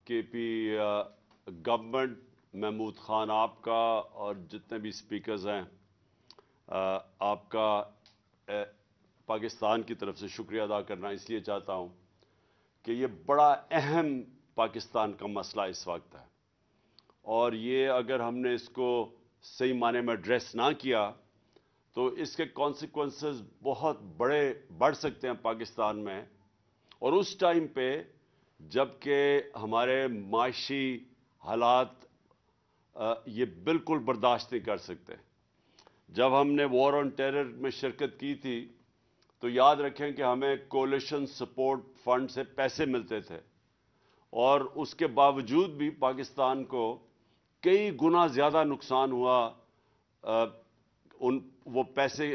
کے P government, Mahmood Khan آپ کا اور جتنے بھی سپیکرز ہیں آپ کا پاکستان کی طرف سے شکریہ ادا کرنا اس لیے چاہتا ہوں کہ یہ بڑا اہم پاکستان کا مسئلہ اس وقت ہے، اور یہ اگر ہم نے اس کو صحیح معنی میں ایڈریس نہ کیا تو اس کے کانسیکوینسز بہت بڑھ سکتے ہیں پاکستان میں، اور اس ٹائم پہ جب کہ ہمارے معاشی حالات یہ بالکل برداشت نہیں کر سکتے۔ جب ہم نے وار آن ٹیرر میں شرکت کی تھی تو یاد رکھیں کہ ہمیں کولیشن سپورٹ فنڈ سے پیسے ملتے تھے، اور اس کے باوجود بھی پاکستان کو کئی گنا زیادہ نقصان ہوا۔ وہ پیسے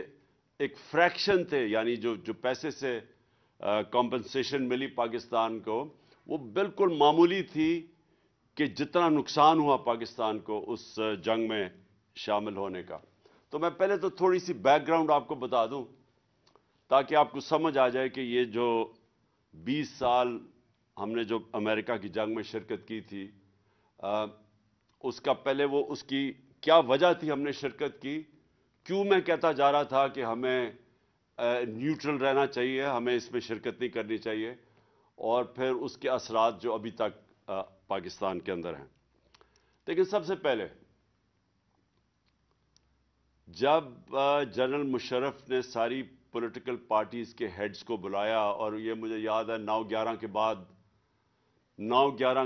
ایک فریکشن تھے، یعنی جو پیسے سے کمپنسیشن ملی پاکستان کو وہ بالکل معمولی تھی کہ جتنا نقصان ہوا پاکستان کو اس جنگ میں شامل ہونے کا۔ تو میں پہلے تو تھوڑی سی بیک گراؤنڈ آپ کو بتا دوں تاکہ آپ کو سمجھ آ جائے کہ یہ جو 20 سال ہم نے جو امریکہ کی جنگ میں شرکت کی تھی اس کا پہلے اس کی کیا وجہ تھی ہم نے شرکت کی، کیوں میں کہتا جا رہا تھا کہ ہمیں نیوٹرل رہنا چاہیے، ہمیں اس میں شرکت نہیں کرنی چاہیے، اور پھر اس کے اثرات جو ابھی تک پاکستان کے اندر ہیں۔ لیکن سب سے پہلے جب جنرل مشرف نے ساری پولیٹیکل پارٹیز کے ہیڈز کو بلایا، اور یہ مجھے یاد ہے 9/11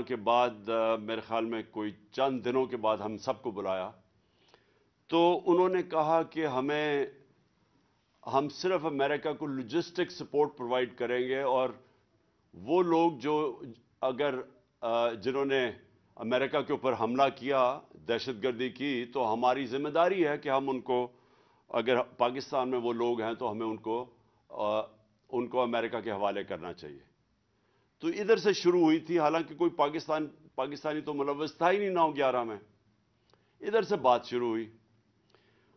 کے بعد میرے خیال میں کوئی چند دنوں کے بعد ہم سب کو بلایا، تو انہوں نے کہا کہ ہم صرف امریکہ کو لاجسٹک سپورٹ پرووائڈ کریں گے، اور وہ لوگ جنہوں نے امریکہ کے اوپر حملہ کیا، دہشت گردی کی، تو ہماری ذمہ داری ہے کہ ہم ان کو، اگر پاکستان میں وہ لوگ ہیں تو ہمیں ان کو امریکہ کے حوالے کرنا چاہیے۔ تو ادھر سے شروع ہوئی تھی، حالانکہ کوئی پاکستانی تو ملوث تھا ہی نہیں 9/11 میں، ادھر سے بات شروع ہوئی،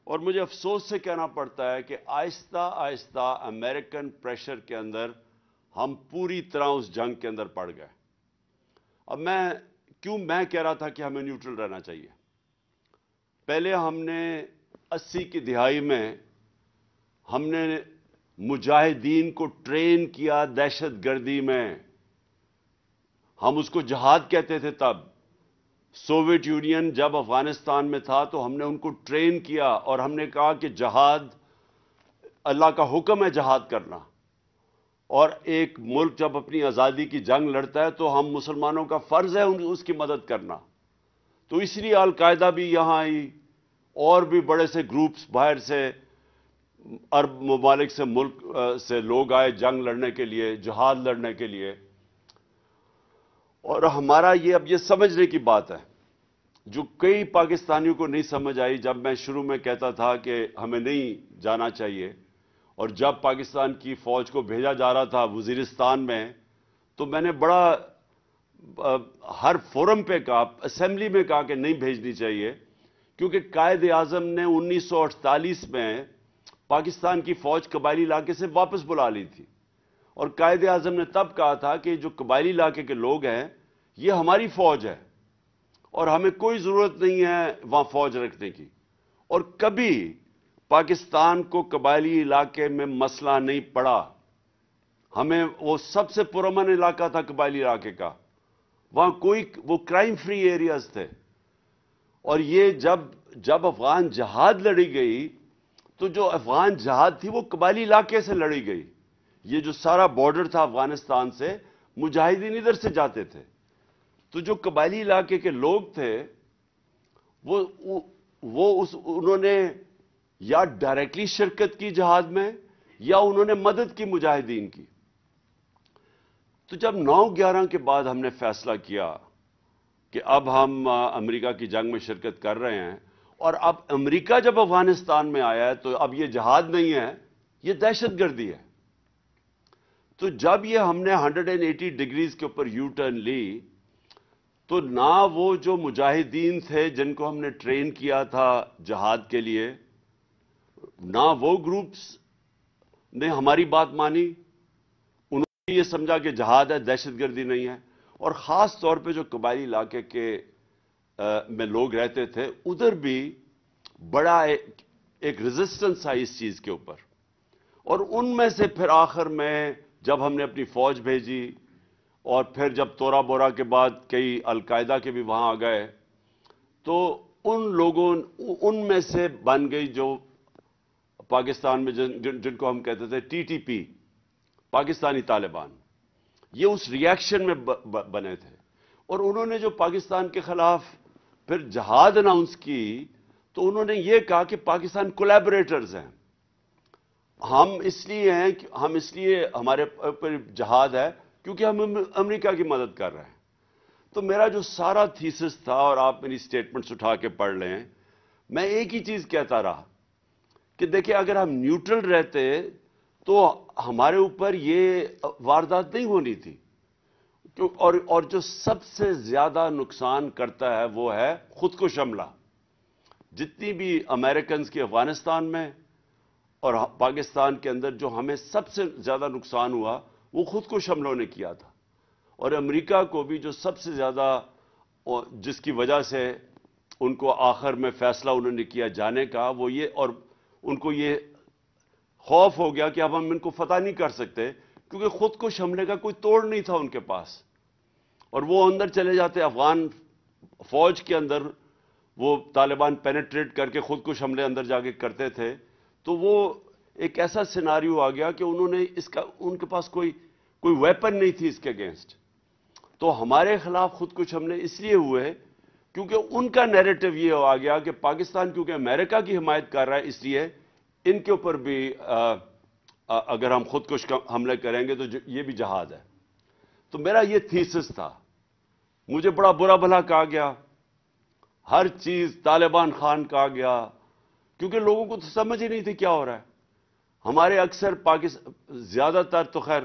اور مجھے افسوس سے کہنا پڑتا ہے کہ آہستہ آہستہ امریکن پریشر کے اندر ہم پوری طرح اس جنگ کے اندر پڑ گئے۔ اب میں کہہ رہا تھا کہ ہمیں نیوٹرل رہنا چاہیے۔ پہلے ہم نے 80 کی دہائی میں ہم نے مجاہدین کو ٹرین کیا دہشت گردی میں، ہم اس کو جہاد کہتے تھے تب۔ سوویت یونین جب افغانستان میں تھا تو ہم نے ان کو ٹرین کیا، اور ہم نے کہا کہ جہاد اللہ کا حکم ہے، جہاد کرنا، اور ایک ملک جب اپنی آزادی کی جنگ لڑتا ہے تو ہم مسلمانوں کا فرض ہے اس کی مدد کرنا۔ تو اس لیے القاعدہ بھی یہاں آئی، اور بھی بڑے سے گروپس باہر سے عرب ممالک سے لوگ آئے جنگ لڑنے کے لیے، جہاد لڑنے کے لیے۔ اور ہمارا اب یہ سمجھنے کی بات ہے جو کئی پاکستانیوں کو نہیں سمجھ آئی، جب میں شروع میں کہتا تھا کہ ہمیں نہیں جانا چاہیے، اور جب پاکستان کی فوج کو بھیجا جا رہا تھا وزیرستان میں، تو میں نے بڑا ہر فورم پہ کہا، اسمبلی میں کہا کہ نہیں بھیجنی چاہیے، کیونکہ قائد اعظم نے 1948 میں پاکستان کی فوج قبائلی علاقے سے واپس بلا لی تھی، اور قائد اعظم نے تب کہا تھا کہ جو قبائلی علاقے کے لوگ ہیں یہ ہماری فوج ہے، اور ہمیں کوئی ضرورت نہیں ہے وہاں فوج رکھنے کی۔ اور کبھی پاکستان کو قبائلی علاقے میں مسئلہ نہیں پڑا، ہمیں وہ سب سے پرامن علاقہ تھا قبائلی علاقے کا، وہاں وہ کرائم فری ایریاز تھے۔ اور یہ جب افغان جہاد لڑی گئی تو جو افغان جہاد تھی وہ قبائلی علاقے سے لڑی گئی، یہ جو سارا بارڈر تھا افغانستان سے، مجاہدین ادھر سے جاتے تھے، تو جو قبائلی علاقے کے لوگ تھے انہوں نے یا ڈائریکٹلی شرکت کی جہاد میں، یا انہوں نے مدد کی مجاہدین کی۔ تو جب 9/11 کے بعد ہم نے فیصلہ کیا کہ اب ہم امریکہ کی جنگ میں شرکت کر رہے ہیں، اور اب امریکہ جب افغانستان میں آیا ہے تو اب یہ جہاد نہیں ہے، یہ دہشت گردی ہے۔ تو جب یہ ہم نے 180 ڈگریز کے اوپر یو ٹرن لی، تو نہ وہ جو مجاہدین تھے جن کو ہم نے ٹرین کیا تھا جہاد کے لیے، نہ وہ گروپس نے ہماری بات مانی، انہوں نے یہ سمجھا کہ جہاد ہے، دہشت گردی نہیں ہے، اور خاص طور پہ جو قبائلی علاقے کے میں لوگ رہتے تھے ادھر بھی بڑا ایک ریزسٹنس آئی اس چیز کے اوپر. اور ان میں سے پھر آخر میں جب ہم نے اپنی فوج بھیجی اور پھر جب تورا بورا کے بعد کئی القاعدہ کے بھی وہاں آ گئے تو ان لوگوں ان میں سے بن گئی جو پاکستان میں جن کو ہم کہتے تھے T T P Pakistani Taliban. یہ اس ریاکشن میں بنے تھے اور انہوں نے جو پاکستان کے خلاف پھر جہاد اناؤنس کی تو انہوں نے یہ کہا کہ پاکستان کولیبریٹرز ہیں. ہم اس لیے ہمارے پر جہاد ہے کیونکہ ہم امریکہ کی مدد کر رہے ہیں. تو میرا جو سارا تھیسس تھا اور آپ میری سٹیٹمنٹس اٹھا کے پڑھ لیں میں ایک ہی چیز کہتا رہا کہ دیکھیں اگر ہم نیوٹرل رہتے تو ہمارے اوپر یہ واردات نہیں ہونی تھی. اور جو سب سے زیادہ نقصان کرتا ہے وہ ہے خود کش حملہ. جتنی بھی امریکنز کی افغانستان میں اور پاکستان کے اندر جو ہمیں سب سے زیادہ نقصان ہوا وہ خود کش حملوں نے کیا تھا. اور امریکہ کو بھی جو سب سے زیادہ جس کی وجہ سے ان کو آخر میں فیصلہ انہوں نے کیا جانے کا وہ یہ اور ان کو یہ خوف ہو گیا کہ اب ہم ان کو فتح نہیں کر سکتے کیونکہ خود کش حملے کا کوئی توڑ نہیں تھا ان کے پاس. اور وہ اندر چلے جاتے افغان فوج کے اندر وہ طالبان پینیٹریٹ کر کے خود کش حملے اندر جا کے کرتے تھے. تو وہ ایک ایسا سیناریو آ گیا کہ انہوں نے ان کے پاس کوئی ویپن نہیں تھی اس کے اگینسٹ. تو ہمارے خلاف خود کش حملے اس لیے ہوئے کیونکہ ان کا نیریٹو یہ آ گیا کہ پاکستان کیونکہ امریکہ کی حمایت کر رہا ہے اس لیے ان کے اوپر بھی اگر ہم خود کش حملے کریں گے تو یہ بھی جہاد ہے. تو میرا یہ تھیسس تھا. مجھے بڑا برا بھلا کہا گیا, ہر چیز طالبان خان کہا گیا کیونکہ لوگوں کو تو سمجھ ہی نہیں تھی کیا ہو رہا ہے. ہمارے اکثر زیادہ تر تو خیر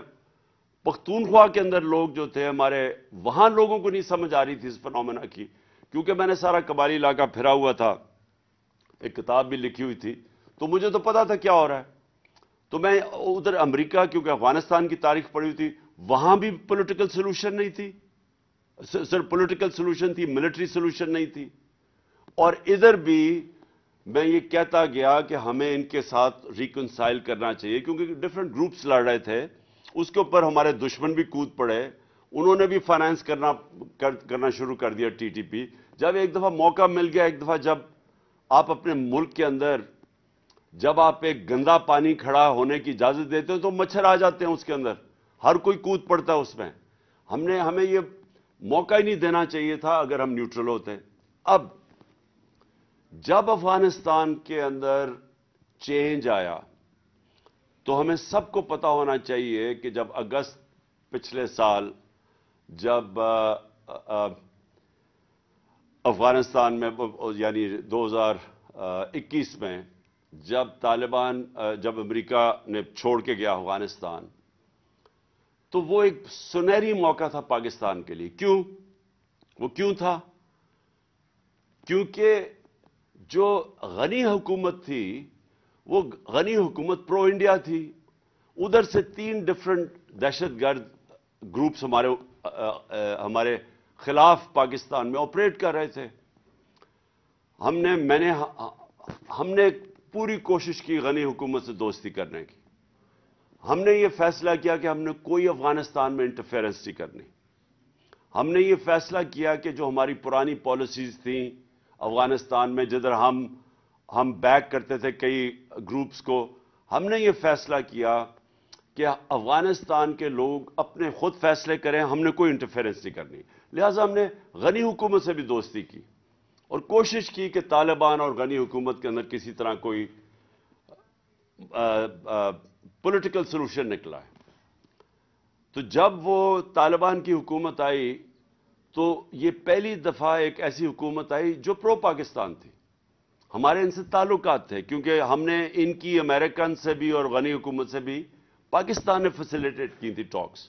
پختونخوا کے اندر لوگ جو تھے ہمارے وہاں لوگوں کو نہیں سمجھ آ رہی تھی اس فنومینا کی کیونکہ میں نے سارا قبائلی علاقہ پھرا ہوا تھا, ایک کتاب بھی لکھی ہوئی تھی تو مجھے تو پتا تھا کیا ہو رہا ہے. تو میں ادھر امریکہ کیونکہ افغانستان کی تاریخ پڑھی ہوئی تھی وہاں بھی پولیٹیکل سولوشن نہیں تھی, صرف پولیٹیکل سولوشن تھی ملٹری سولوشن نہیں تھی. اور ادھر بھی میں یہ کہتا گیا کہ ہمیں ان کے ساتھ ریکنسائل کرنا چاہیے کیونکہ ڈفرینٹ گروپس لڑ رہے تھے. اس کے اوپر ہمارے دشمن بھی کود پڑے, انہوں نے بھی فائنانس کرنا شروع کر دیا ٹی ٹی پی. جب ایک دفعہ موقع مل گیا, ایک دفعہ جب آپ اپنے ملک کے اندر جب آپ ایک گندا پانی کھڑا ہونے کی اجازت دیتے ہیں تو مچھر آ جاتے ہیں اس کے اندر, ہر کوئی کود پڑتا ہے اس میں. ہمیں یہ موقع ہی نہیں دینا چاہیے تھا اگر ہم نیوٹرل ہوتے. اب جب افغانستان کے اندر چینج آیا تو ہمیں سب کو پتا ہونا چاہیے کہ جب اگست پچھلے سال جب افغانستان میں یعنی 2021 میں جب طالبان جب امریکہ نے چھوڑ کے گیا افغانستان تو وہ ایک سنہری موقع تھا پاکستان کے لیے. کیوں تھا؟ کیونکہ جو غنی حکومت تھی وہ غنی حکومت پرو انڈیا تھی. ادھر سے 3 ڈفرنٹ دہشت گرد گروپس ہمارے خلاف پاکستان میں آپریٹ کر رہے تھے. ہم نے پوری کوشش کی غنی حکومت سے دوستی کرنے کی. ہم نے یہ فیصلہ کیا کہ ہم نے کوئی افغانستان میں انٹرفیئرنس نہیں کرنی. ہم نے یہ فیصلہ کیا کہ جو ہماری پرانی پالیسیز تھیں افغانستان میں جدھر ہم بیک کرتے تھے کئی گروپس کو, ہم نے یہ فیصلہ کیا کہ افغانستان کے لوگ اپنے خود فیصلے کریں, ہم نے کوئی انٹرفیئرنس نہیں کرنی. لہٰذا ہم نے غنی حکومت سے بھی دوستی کی اور کوشش کی کہ طالبان اور غنی حکومت کے اندر کسی طرح کوئی پولیٹیکل سولوشن نکلا ہے. تو جب وہ طالبان کی حکومت آئی تو یہ پہلی دفعہ ایک ایسی حکومت آئی جو پرو پاکستان تھی. ہمارے ان سے تعلقات تھے کیونکہ ہم نے ان کی امریکن سے بھی اور غنی حکومت سے بھی پاکستان نے فیسیلیٹیٹ کی تھی ٹاکس.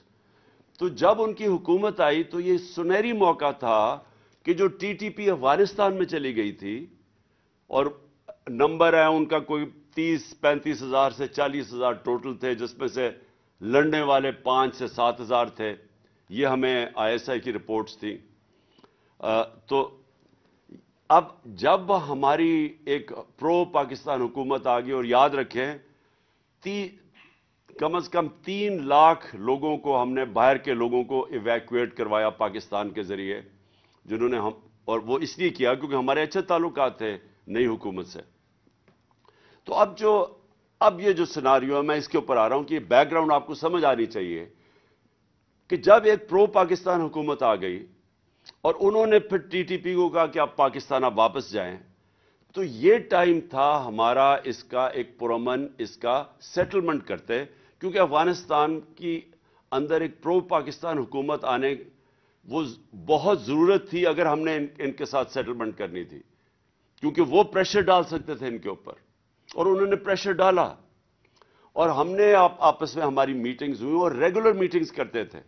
تو جب ان کی حکومت آئی تو یہ سنہری موقع تھا کہ جو ٹی ٹی پی افغانستان میں چلی گئی تھی اور نمبر ہے ان کا کوئی 30-35 ہزار سے 40 ہزار ٹوٹل تھے جس میں سے لڑنے والے 5 سے 7 ہزار تھے. یہ ہمیں ISI کی رپورٹس تھیں. تو اب جب ہماری ایک پرو پاکستان حکومت آ گئی، اور یاد رکھیں کم از کم 3 لاکھ لوگوں کو ہم نے، باہر کے لوگوں کو ایویکویٹ کروایا پاکستان کے ذریعے، جنہوں نے اور وہ اس لیے کیا کیونکہ ہمارے اچھے تعلقات تھے نئی حکومت سے. تو اب یہ جو سیناریو ہے، میں اس کے اوپر آ رہا ہوں کہ یہ بیک گراؤنڈ آپ کو سمجھ آنی چاہیے کہ جب ایک پرو پاکستان حکومت آ گئی اور انہوں نے پھر TTP کو کہا کہ آپ پاکستان اب واپس جائیں، تو یہ ٹائم تھا ہمارا اس کا ایک پرامن اس کا سیٹلمنٹ کرتے، کیونکہ افغانستان کی اندر ایک پرو پاکستان حکومت آنے وہ بہت ضرورت تھی اگر ہم نے ان کے ساتھ سیٹلمنٹ کرنی تھی، کیونکہ وہ پریشر ڈال سکتے تھے ان کے اوپر، اور انہوں نے پریشر ڈالا. اور ہم نے آپس میں ہماری میٹنگز ہوئی اور ریگولر میٹنگز کرتے تھے.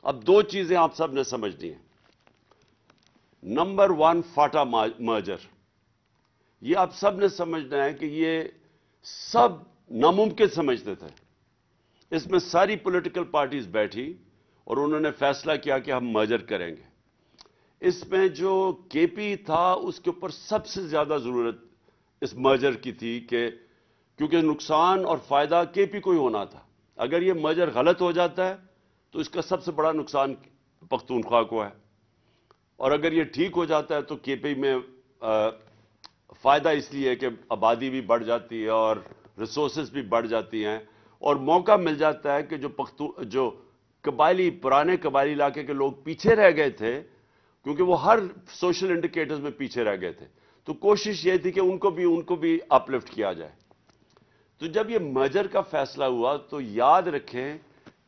اب 2 چیزیں آپ سب نے سمجھنی ہیں. Number 1، FATA merger. یہ آپ سب نے سمجھنا ہے کہ یہ سب ناممکن سمجھتے تھے. اس میں ساری پولیٹیکل پارٹیز بیٹھی اور انہوں نے فیصلہ کیا کہ ہم مرجر کریں گے. اس میں جو KP تھا اس کے اوپر سب سے زیادہ ضرورت اس مرجر کی تھی، کیونکہ نقصان اور فائدہ KP کو ہی ہونا تھا. اگر یہ مرجر غلط ہو جاتا ہے تو اس کا سب سے بڑا نقصان پختونخوا کو ہے، اور اگر یہ ٹھیک ہو جاتا ہے تو KP میں فائدہ اس لیے ہے کہ آبادی بھی بڑھ جاتی ہے اور ریسورسز بھی بڑھ جاتی ہیں، اور موقع مل جاتا ہے کہ جو پرانے قبائلی علاقے کے لوگ پیچھے رہ گئے تھے، کیونکہ وہ ہر سوشل انڈیکیٹرز میں پیچھے رہ گئے تھے، تو کوشش یہ تھی کہ ان کو بھی اپ لفٹ کیا جائے. تو جب یہ مرجر کا فیصلہ ہوا تو یاد رکھیں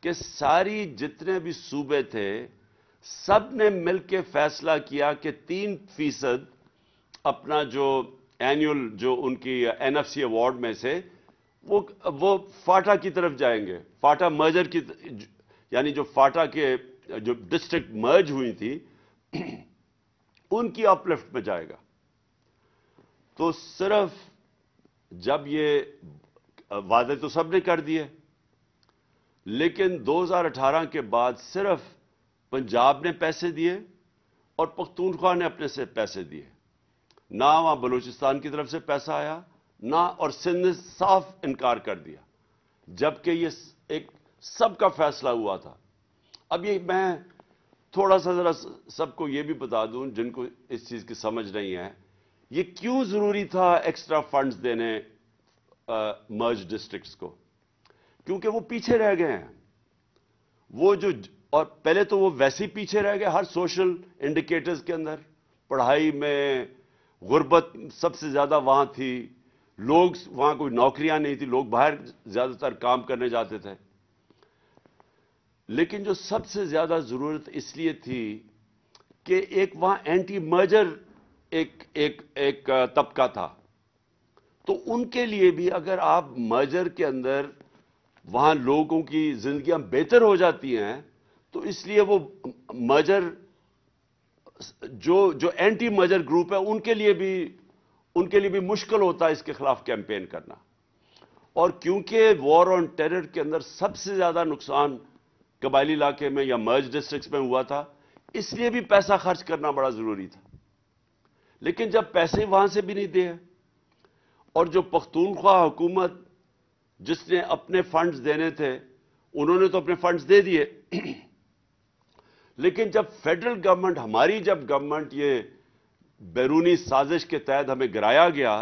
کہ ساری جتنے بھی صوبے تھے سب نے مل کے فیصلہ کیا کہ 3% اپنا جو اینیول جو ان کی NFC ایوارڈ میں سے وہ فاٹا کی طرف جائیں گے. فاٹا مرجر کی، یعنی جو فاٹا کے جو ڈسٹرکٹ مرج ہوئی تھی ان کی اپ لفٹ میں جائے گا. تو صرف جب یہ وعدے تو سب نے کر دیے، لیکن 2018 کے بعد صرف پنجاب نے پیسے دیے اور پختونخوا نے اپنے سے پیسے دیے. نہ وہاں بلوچستان کی طرف سے پیسہ آیا، نہ، اور سندھ نے صاف انکار کر دیا، جبکہ یہ ایک سب کا فیصلہ ہوا تھا. اب یہ میں تھوڑا سا ذرا سب کو یہ بھی بتا دوں جن کو اس چیز کی سمجھ نہیں ہے، یہ کیوں ضروری تھا ایکسٹرا فنڈز دینے مرج ڈسٹرکٹس کو؟ کیونکہ وہ پیچھے رہ گئے ہیں. اور پہلے تو وہ ویسے ہی پیچھے رہ گئے ہر سوشل انڈیکیٹرز کے اندر. پڑھائی میں غربت سب سے زیادہ وہاں تھی، لوگ وہاں کوئی نوکریاں نہیں تھی، لوگ باہر زیادہ تر کام کرنے جاتے تھے. لیکن جو سب سے زیادہ ضرورت اس لیے تھی کہ ایک وہاں اینٹی مرجر ایک طبقہ تھا، تو ان کے لیے بھی اگر آپ مرجر کے اندر وہاں لوگوں کی زندگیاں بہتر ہو جاتی ہیں تو اس لیے وہ مرجر جو اینٹی مرجر گروپ ہے ان کے لیے بھی مشکل ہوتا ہے اس کے خلاف کیمپین کرنا. اور کیونکہ وار آن ٹیرر کے اندر سب سے زیادہ نقصان قبائلی علاقے میں یا مرج ڈسٹرکٹس میں ہوا تھا، اس لیے بھی پیسہ خرچ کرنا بڑا ضروری تھا. لیکن جب پیسے وہاں سے بھی نہیں دیے، اور جو پختونخوا حکومت جس نے اپنے فنڈز دینے تھے انہوں نے تو اپنے فنڈز دے دیے، لیکن جب فیڈرل گورنمنٹ، ہماری جب گورنمنٹ یہ بیرونی سازش کے تحت ہمیں گرایا گیا،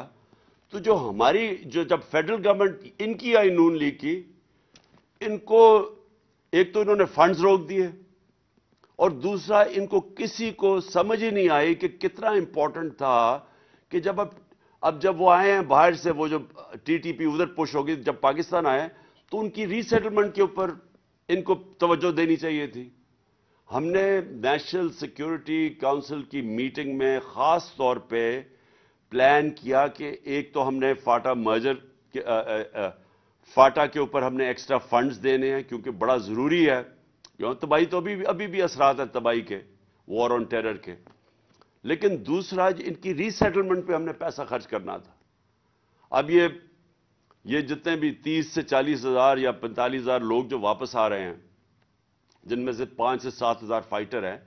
تو جب فیڈرل گورنمنٹ ان کی آئی نون لیگ کی، ان کو ایک تو انہوں نے فنڈز روک دیے، اور دوسرا ان کو کسی کو سمجھ ہی نہیں آئی کہ کتنا امپورٹنٹ تھا کہ جب وہ آئے ہیں باہر سے، وہ جو TTP ادھر پش ہوگی، جب پاکستان آئے تو ان کی ری سیٹلمنٹ کے اوپر ان کو توجہ دینی چاہیے تھی. ہم نے نیشنل سیکیورٹی کونسل کی میٹنگ میں خاص طور پہ پلان کیا کہ ایک تو ہم نے فاٹا کے اوپر ہم نے ایکسٹرا فنڈز دینے ہیں کیونکہ بڑا ضروری ہے، تباہی تو ابھی بھی اثرات ہیں تباہی کے، وار آن ٹیرر کے. لیکن دوسرا ان کی ری سیٹلمنٹ پہ ہم نے پیسہ خرچ کرنا تھا. اب یہ جتنے بھی 30 سے 40 ہزار یا 45 ہزار لوگ جو واپس آ رہے ہیں جن میں سے 5 سے 7 ہزار فائٹر ہیں،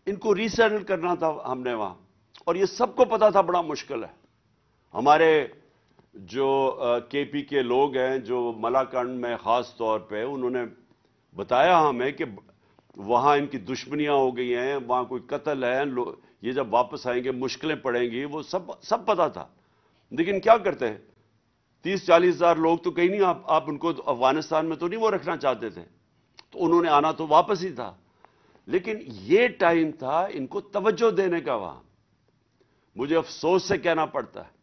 ان کو ریسیٹل کرنا تھا ہم نے وہاں، اور یہ سب کو پتا تھا بڑا مشکل ہے۔ ہمارے جو کے پی کے لوگ ہیں جو ملاکنڈ میں خاص طور پہ، انہوں نے بتایا ہمیں کہ وہاں ان کی دشمنیاں ہو گئی ہیں، وہاں کوئی قتل ہے، یہ جب واپس آئیں گے مشکلیں پڑیں گی، وہ سب پتا تھا۔ لیکن کیا کرتے ہیں، 30-40 ہزار لوگ تو کہیں نہیں، آپ ان کو افغانستان میں تو نہیں وہ رکھنا چاہتے تھے، تو انہوں نے آنا تو واپس ہی تھا۔ لیکن یہ ٹائم تھا ان کو توجہ دینے کا وہاں۔ مجھے افسوس سے کہنا پڑتا ہے،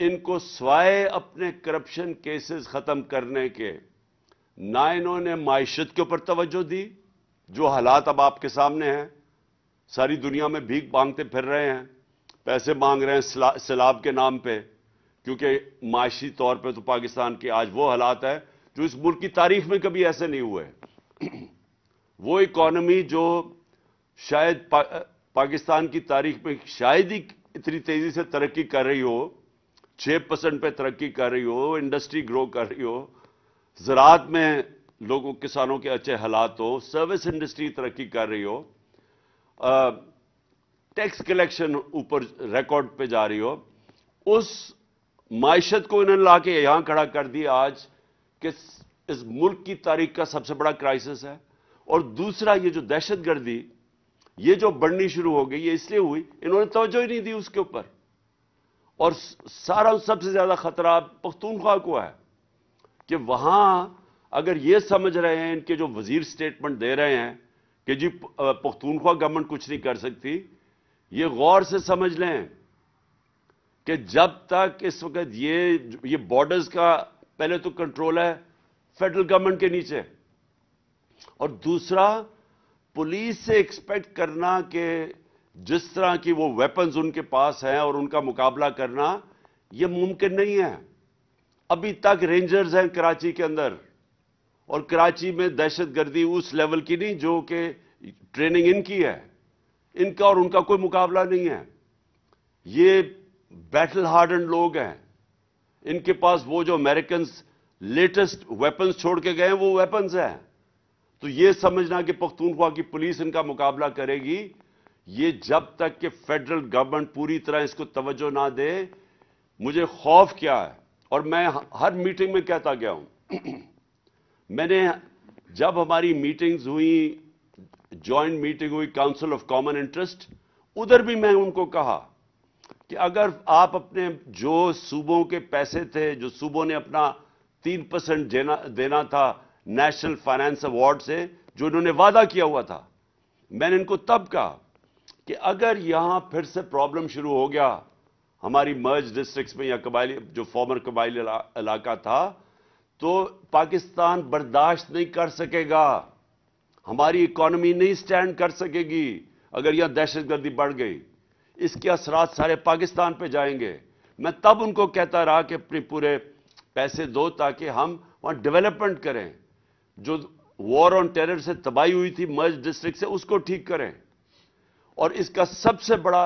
ان کو سوائے اپنے کرپشن کیسز ختم کرنے کے، نہ انہوں نے معیشت کے اوپر توجہ دی، جو حالات اب آپ کے سامنے ہیں، ساری دنیا میں بھیک مانگتے پھر رہے ہیں، پیسے مانگ رہے ہیں سیلاب کے نام پہ، کیونکہ معاشی طور پہ تو پاکستان کے آج وہ حالات ہے جو اس ملک کی تاریخ میں کبھی ایسے نہیں ہوئے۔ وہ اکانومی جو شاید پاکستان کی تاریخ میں شاید ہی اتنی تیزی سے ترقی کر رہی ہو، 6% پہ ترقی کر رہی ہو، انڈسٹری گرو کر رہی ہو، زراعت میں لوگوں کسانوں کے اچھے حالات ہو، سروس انڈسٹری ترقی کر رہی ہو، ٹیکس کلیکشن اوپر ریکارڈ پہ جا رہی ہو، اس معیشت کو انہوں نے لا کے یہاں کھڑا کر دیا آج کہ اس ملک کی تاریخ کا سب سے بڑا کرائسس ہے۔ اور دوسرا یہ جو دہشت گردی یہ جو بڑھنی شروع ہو گئی، یہ اس لیے ہوئی انہوں نے توجہ ہی نہیں دی اس کے اوپر۔ اور سب سے زیادہ خطرہ پختونخوا کو ہے کہ وہاں اگر یہ سمجھ رہے ہیں، ان کے جو وزیر سٹیٹمنٹ دے رہے ہیں کہ جی پختونخوا گورنمنٹ کچھ نہیں کر سکتی، یہ غور سے سمجھ لیں کہ جب تک اس وقت یہ بارڈرز کا پہلے تو کنٹرول ہے فیڈرل گورنمنٹ کے نیچے، اور دوسرا پولیس سے ایکسپیکٹ کرنا کہ جس طرح کی وہ ویپنز ان کے پاس ہیں اور ان کا مقابلہ کرنا یہ ممکن نہیں ہے۔ ابھی تک رینجرز ہیں کراچی کے اندر، اور کراچی میں دہشت گردی اس لیول کی نہیں جو کہ ٹریننگ ان کی ہے، ان کا اور ان کا کوئی مقابلہ نہیں ہے۔ یہ بیٹل ہارڈنڈ لوگ ہیں، ان کے پاس وہ جو امریکنز لیٹسٹ ویپنز چھوڑ کے گئے ہیں وہ ویپنز ہیں۔ تو یہ سمجھنا کہ پختونخوا کی پولیس ان کا مقابلہ کرے گی، یہ جب تک کہ فیڈرل گورنمنٹ پوری طرح اس کو توجہ نہ دے، مجھے خوف کیا ہے۔ اور میں ہر میٹنگ میں کہتا گیا ہوں، میں نے جب ہماری میٹنگز ہوئی، جوائنٹ میٹنگ ہوئی کاؤنسل آف کامن انٹرسٹ، ادھر بھی میں ان کو کہا کہ اگر آپ اپنے جو صوبوں کے پیسے تھے، جو صوبوں نے اپنا 3% دینا تھا نیشنل فائنانس ایوارڈ سے، جو انہوں نے وعدہ کیا ہوا تھا، میں نے ان کو تب کہا کہ اگر یہاں پھر سے پرابلم شروع ہو گیا ہماری مرج ڈسٹرکٹس میں یا قبائلی جو فارمر قبائلی علاقہ تھا، تو پاکستان برداشت نہیں کر سکے گا، ہماری اکانومی نہیں سٹینڈ کر سکے گی اگر یہاں دہشت گردی بڑھ گئی، اس کے اثرات سارے پاکستان پہ جائیں گے۔ میں تب ان کو کہتا رہا کہ اپنے پورے پیسے دو تاکہ ہم وہاں ڈیولپمنٹ کریں، جو وار آن ٹیرر سے تباہی ہوئی تھی مرج ڈسٹرکٹ سے اس کو ٹھیک کریں۔ اور اس کا سب سے بڑا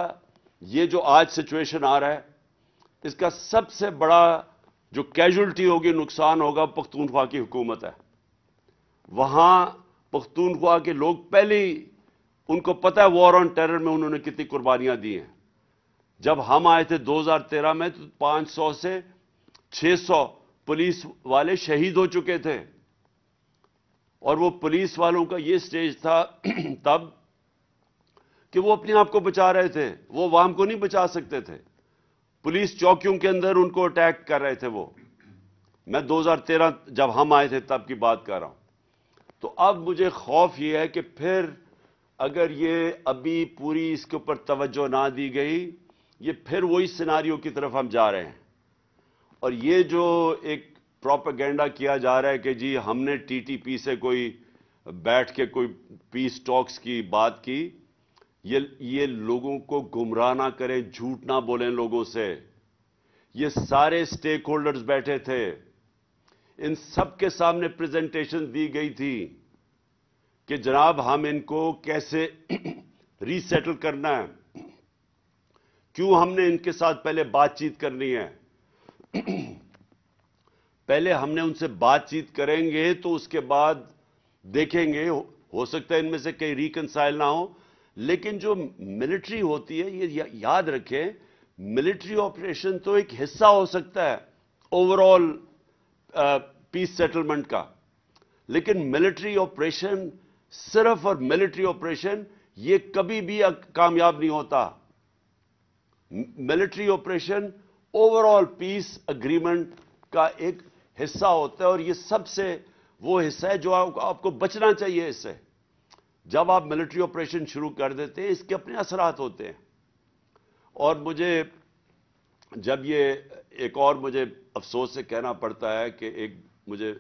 یہ جو آج سچویشن آ رہا ہے، اس کا سب سے بڑا جو کیجولٹی ہوگی، نقصان ہوگا، پختونخوا کی حکومت ہے۔ وہاں پختونخوا کے لوگ پہلے ہی ان کو پتہ ہے وار آن ٹیرر میں انہوں نے کتنی قربانیاں دی ہیں۔ جب ہم آئے تھے 2013 میں تو 500 سے 600 پولیس والے شہید ہو چکے تھے، اور وہ پولیس والوں کا یہ سٹیج تھا تب کہ وہ اپنے آپ کو بچا رہے تھے، وہ عوام کو نہیں بچا سکتے تھے، پولیس چوکیوں کے اندر ان کو اٹیک کر رہے تھے۔ وہ میں 2013 جب ہم آئے تھے تب کی بات کر رہا ہوں۔ تو اب مجھے خوف یہ ہے کہ پھر اگر یہ ابھی پوری اس کے اوپر توجہ نہ دی گئی، یہ پھر وہی سیناریو کی طرف ہم جا رہے ہیں۔ اور یہ جو ایک پروپیگنڈا کیا جا رہا ہے کہ جی ہم نے ٹی ٹی پی سے کوئی بیٹھ کے کوئی پیس ٹاکس کی بات کی، یہ لوگوں کو گمراہ نہ کریں، جھوٹ نہ بولیں لوگوں سے۔ یہ سارے سٹیک ہولڈرز بیٹھے تھے، ان سب کے سامنے پریزنٹیشن دی گئی تھی کہ جناب ہم ان کو کیسے ری سیٹل کرنا ہے، کیوں ہم نے ان کے ساتھ پہلے بات چیت کرنی ہے۔ پہلے ہم نے ان سے بات چیت کریں گے تو اس کے بعد دیکھیں گے، ہو سکتا ہے ان میں سے کئی ریکنسائل نہ ہو، لیکن جو ملٹری ہوتی ہے، یہ یاد رکھیں، ملٹری آپریشن تو ایک حصہ ہو سکتا ہے اوور آل پیس سیٹلمنٹ کا، لیکن ملٹری آپریشن صرف اور ملٹری آپریشن یہ کبھی بھی کامیاب نہیں ہوتا. ملٹری آپریشن اوور آل پیس اگریمنٹ کا ایک حصہ ہوتا ہے، اور یہ سب سے وہ حصہ ہے جو آپ کو بچنا چاہیے اس سے. جب آپ ملٹری آپریشن شروع کر دیتے ہیں، اس کے اپنے اثرات ہوتے ہیں. اور مجھے جب یہ ایک اور مجھے افسوس سے کہنا پڑتا ہے کہ ایک مجھے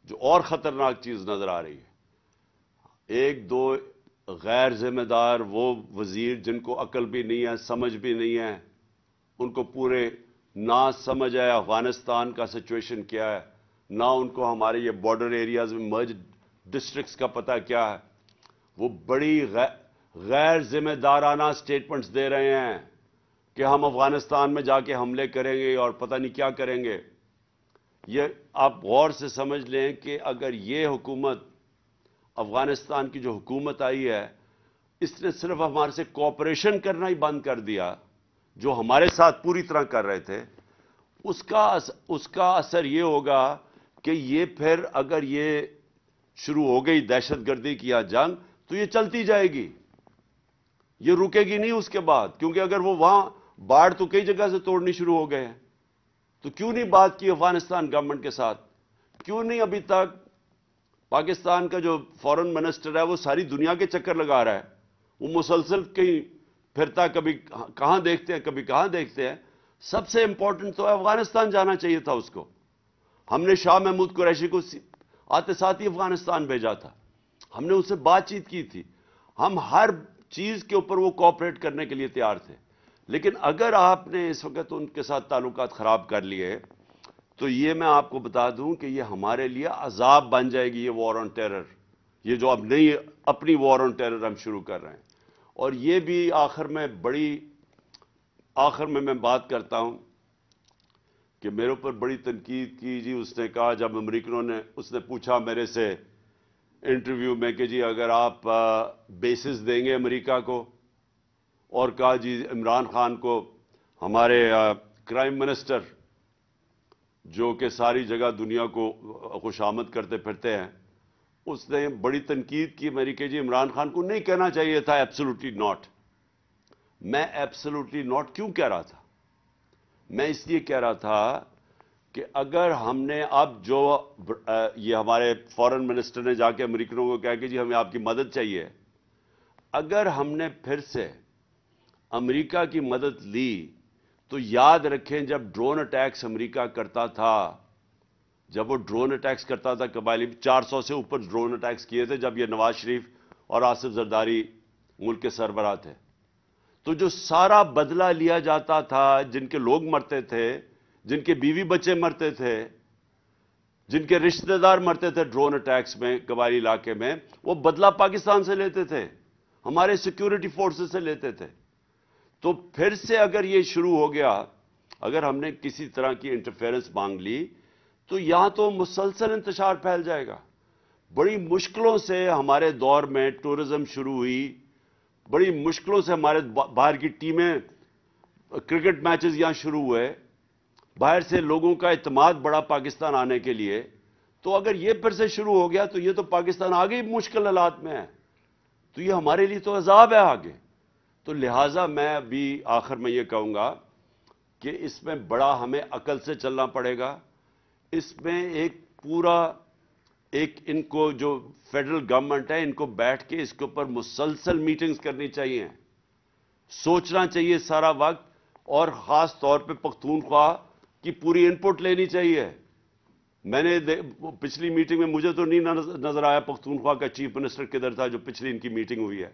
جو اور خطرناک چیز نظر آ رہی ہے، ایک دو غیر ذمہ دار وہ وزیر جن کو عقل بھی نہیں ہے، سمجھ بھی نہیں ہے، ان کو پورے نہ سمجھ ہے افغانستان کا سچویشن کیا ہے، نہ ان کو ہمارے یہ بارڈر ایریاز میں مرج ڈسٹرکٹس کا پتہ کیا ہے. وہ بڑی غیر ذمہ دارانہ سٹیٹمنٹس دے رہے ہیں کہ ہم افغانستان میں جا کے حملے کریں گے اور پتہ نہیں کیا کریں گے. یہ آپ غور سے سمجھ لیں کہ اگر یہ حکومت، افغانستان کی جو حکومت آئی ہے، اس نے صرف ہمارے سے کوآپریشن کرنا ہی بند کر دیا، جو ہمارے ساتھ پوری طرح کر رہے تھے، اس کا اثر یہ ہوگا کہ یہ پھر اگر یہ شروع ہو گئی دہشت گردی کی یا جنگ، تو یہ چلتی جائے گی، یہ رکے گی نہیں اس کے بعد. کیونکہ اگر وہ وہاں باڑ تو کئی جگہ سے توڑنی شروع ہو گئے ہیں، تو کیوں نہیں بات کی افغانستان گورنمنٹ کے ساتھ؟ کیوں نہیں ابھی تک پاکستان کا جو فورن منسٹر ہے وہ ساری دنیا کے چکر لگا رہا ہے، وہ مسلسل کہیں پھرتا، کبھی کہاں دیکھتے ہیں کبھی کہاں دیکھتے ہیں. سب سے امپورٹنٹ تو افغانستان جانا چاہیے تھا اس کو. ہم نے شاہ محمود قریشی کو آتے ساتھ ہی افغانستان بھیجا تھا، ہم نے اس سے بات چیت کی تھی، ہم ہر چیز کے اوپر وہ کوآپریٹ کرنے کے لیے تیار تھے. لیکن اگر آپ نے اس وقت ان کے ساتھ تعلقات خراب کر لیے، تو یہ میں آپ کو بتا دوں کہ یہ ہمارے لیے عذاب بن جائے گی، یہ وار آن ٹیرر، یہ جو اب نئی اپنی وار آن ٹیرر ہم شروع کر رہے ہیں. اور یہ بھی آخر میں بات کرتا ہوں کہ میرے اوپر بڑی تنقید کی جی. اس نے کہا، جب امریکنوں نے اس نے پوچھا میرے سے انٹرویو میں کہ جی اگر آپ بیسز دیں گے امریکہ کو، اور کہا جی عمران خان کو، ہمارے کرائم منسٹر جو کہ ساری جگہ دنیا کو خوشامد کرتے پھرتے ہیں، اس نے بڑی تنقید کی میری کہ جی عمران خان کو نہیں کہنا چاہیے تھا ایبسولوٹلی ناٹ. میں ایبسولوٹلی ناٹ کیوں کہہ رہا تھا؟ میں اس لیے کہہ رہا تھا کہ اگر ہم نے اب جو یہ ہمارے فورن منسٹر نے جا کے امریکنوں کو کہا کہ جی ہمیں آپ کی مدد چاہیے، اگر ہم نے پھر سے امریکہ کی مدد لی، تو یاد رکھیں جب ڈرون اٹیکس امریکہ کرتا تھا، جب وہ ڈرون اٹیکس کرتا تھا، قبائلی 400 سے اوپر ڈرون اٹیکس کیے تھے جب یہ نواز شریف اور آصف زرداری ملک کے سربراہ تھے، تو جو سارا بدلہ لیا جاتا تھا، جن کے لوگ مرتے تھے، جن کے بیوی بچے مرتے تھے، جن کے رشتہ دار مرتے تھے ڈرون اٹیکس میں قبائلی علاقے میں، وہ بدلہ پاکستان سے لیتے تھے، ہمارے سیکیورٹی فورسز سے لیتے تھے. تو پھر سے اگر یہ شروع ہو گیا، اگر ہم نے کسی طرح کی انٹرفیرنس مانگ لی، تو یہاں تو مسلسل انتشار پھیل جائے گا. بڑی مشکلوں سے ہمارے دور میں ٹورزم شروع ہوئی، بڑی مشکلوں سے ہمارے باہر کی ٹیمیں، کرکٹ میچز یہاں شروع ہوئے، باہر سے لوگوں کا اعتماد بڑا پاکستان آنے کے لیے. تو اگر یہ پھر سے شروع ہو گیا تو یہ تو پاکستان آگے ہی مشکل حالات میں ہے، تو یہ ہمارے لیے تو عذاب ہے آگے. تو لہٰذا میں ابھی آخر میں یہ کہوں گا کہ اس میں بڑا ہمیں عقل سے چلنا پڑے گا. اس میں ان کو جو فیڈرل گورنمنٹ ہے، ان کو بیٹھ کے اس کے اوپر مسلسل میٹنگز کرنی چاہیے، سوچنا چاہیے سارا وقت، اور خاص طور پہ پختونخوا کی پوری ان پٹ لینی چاہیے. میں نے پچھلی میٹنگ میں مجھے تو نہیں نظر آیا پختونخوا کا چیف منسٹر کدھر تھا جو پچھلی ان کی میٹنگ ہوئی ہے.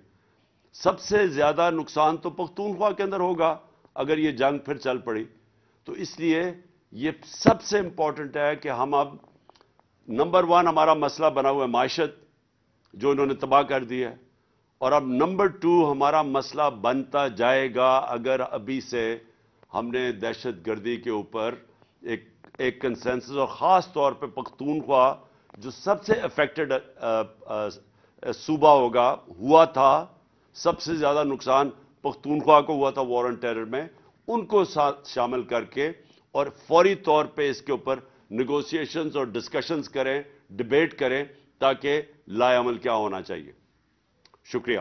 سب سے زیادہ نقصان تو پختونخوا کے اندر ہوگا اگر یہ جنگ پھر چل پڑی. تو اس لیے یہ سب سے امپورٹنٹ ہے کہ ہم اب نمبر 1 ہمارا مسئلہ بنا ہوا ہے معیشت، جو انہوں نے تباہ کر دی ہے، اور اب نمبر 2 ہمارا مسئلہ بنتا جائے گا اگر ابھی سے ہم نے دہشت گردی کے اوپر ایک کنسنسس، اور خاص طور پہ پختونخوا جو سب سے افیکٹڈ صوبہ ہوگا، ہوا تھا سب سے زیادہ نقصان پختونخوا کو ہوا تھا وار آن ٹیرر میں، ان کو ساتھ شامل کر کے اور فوری طور پہ اس کے اوپر نیگوسیشنز اور ڈسکشنز کریں، ڈیبیٹ کریں، تاکہ لائے عمل کیا ہونا چاہیے۔ شکریہ۔